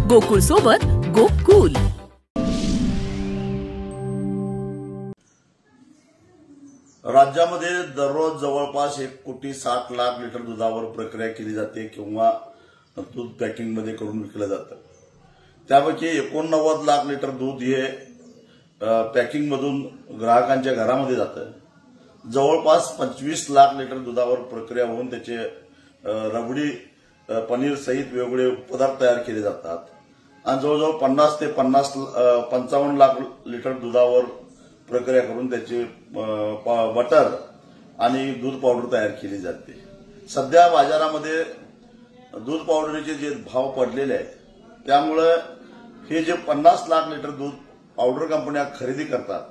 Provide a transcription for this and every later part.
गोकुळ सोबत गोकुल। राज्यामध्ये दररोज जवळपास 1,60,00,000 लिटर दुधावर प्रक्रिया केली जाते किंवा दूध पॅकिंग मध्ये करून विकलं जातं। त्यापैकी 89 लाख लिटर दूध हे पॅकिंग मधून ग्राहकांच्या घरामध्ये जातं। जवळपास 25 लाख लिटर दुधावर प्रक्रिया होऊन त्याचे रबडी पनीर सहित वेगवेगळे पदार्थ तयार केले जातात आणि जवळजवळ 50 ते 55 लाख लिटर दुधावर प्रक्रिया करून त्याचे बटर आणि दूध पावडर तयार केली जाते। सध्या बाजारामध्ये दूध पावडरचे जे भाव पडलेले आहेत त्यामुळे हे जे 50 लाख लिटर दूध पावडर कंपन्या खरेदी करतात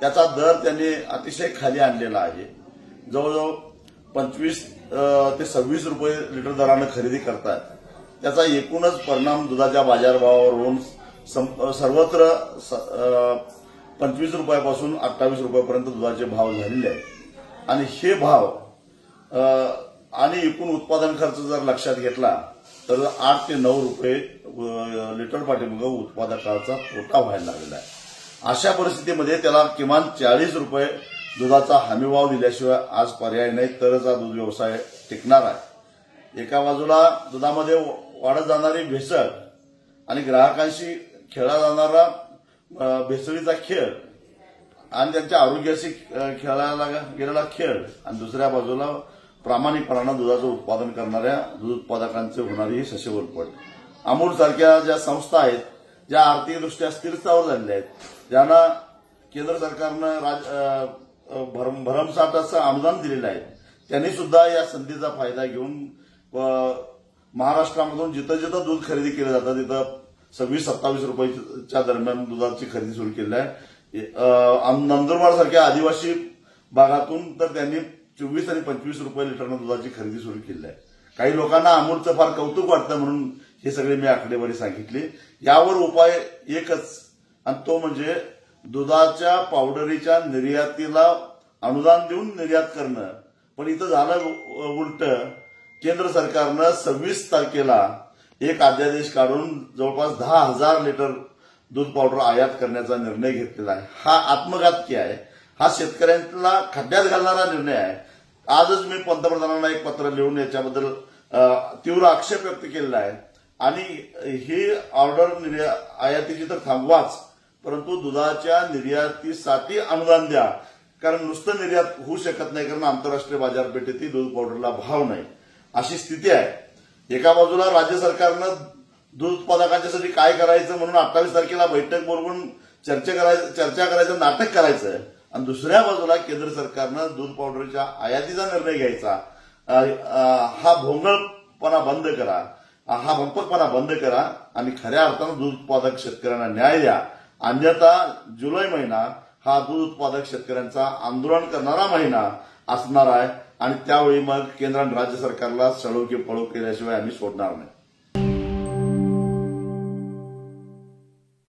त्याचा दर त्यांनी अतिशय खाली आणलेला आहे। जवळजवळ 25 ते 26 रुपये लिटर दराने खरेदी करतात। त्याचा एकूणच परिणाम दुधाच्या बाजारभावावर होऊन सर्वत्र 25 रुपयापासून 28 रुपयापर्यंत दुधाचे भाव झालेले आहेत आणि हे भाव आणि एकूण उत्पादन खर्च जर लक्षात घेतला तर 8 ते 9 रुपये लिटर पाठीमागे उत्पादकाचा तोटा व्हायला लागलेला आहे। अशा परिस्थितीमध्ये त्याला किमान 40 रुपये दुधाचा हमीभाव दिल्याशिवाय आज पर्याय नाही, तरच हा दूध व्यवसाय टिकणार आहे। एका बाजूला दुधामध्ये वाढत जाणारी भेसळ आणि ग्राहकांशी खेळला जाणारा भेसळीचा खेळ आणि त्यांच्या आरोग्याशी खेळायला गेलेला खेळ आणि दुसऱ्या बाजूला प्रामाणिकपणाने दुधाचं उत्पादन करणाऱ्या दूध उत्पादकांचे होणारी ही ससेबोलपट। अमूल सारख्या ज्या संस्था आहेत ज्या आर्थिकदृष्ट्या स्थिरस्थावर झालेल्या आहेत, ज्यांना केंद्र सरकारनं भरमसाठ असं अनुदान दिलेलं आहे, त्यांनी सुद्धा या संधीचा फायदा घेऊन महाराष्ट्रामधून जिथं जिथं दूध खरेदी केलं जातं तिथं 26-27 रुपयाच्या दरम्यान दुधाची खरेदी सुरू केली आहे। नंदुरबार सारख्या आदिवासी भागातून तर त्यांनी 24 आणि 25 रुपये लिटरनं दुधाची खरेदी सुरू केली आहे। काही लोकांना अमूलचं फार कौतुक वाटतं म्हणून हे सगळे मी आकडेवारी सांगितली। यावर उपाय एकच आणि तो म्हणजे दुधाच्या पावडरीच्या निर्यातीला अनुदान देऊन निर्यात करणं। पण इथं झालं उलट, केंद्र सरकारनं 26 तारखेला एक अध्यादेश काढून जवळपास 10,000 लिटर दूध पावडर आयात करण्याचा निर्णय घेतलेला आहे। हा आत्मघातकी आहे, हा शेतकऱ्यांना खड्ड्यात घालणारा निर्णय आहे। आजच मी पंतप्रधानांना एक पत्र लिहून याच्याबद्दल तीव्र आक्षेप व्यक्त केलेला आहे आणि ही ऑर्डर आयातीची तर थांबवाच, परंतु दुधाच्या निर्यातीसाठी अनुदान द्या, कारण नुसतं निर्यात होऊ शकत नाही, कारण आंतरराष्ट्रीय बाजारपेठेतही दूध पावडरला भाव नाही अशी स्थिती आहे। एका बाजूला राज्य सरकारनं दूध उत्पादकांच्यासाठी काय करायचं म्हणून 28 तारखेला बैठक बोलवून चर्चा करायचं नाटक करायचं आणि दुसऱ्या बाजूला केंद्र सरकारनं दूध पावडरच्या आयातीचा निर्णय घ्यायचा। हा भोंगळपणा बंद करा, हा भंपकपणा बंद करा आणि खऱ्या अर्थानं दूध उत्पादक शेतकऱ्यांना न्याय द्या। अन्यथा जुलै महिना हा दूध उत्पादक शेतकऱ्यांचा आंदोलन करणारा महिना असणार आहे आणि त्यावेळी मग केंद्र आणि राज्य सरकारला सळो की पळो केल्याशिवाय आम्ही सोडणार नाही।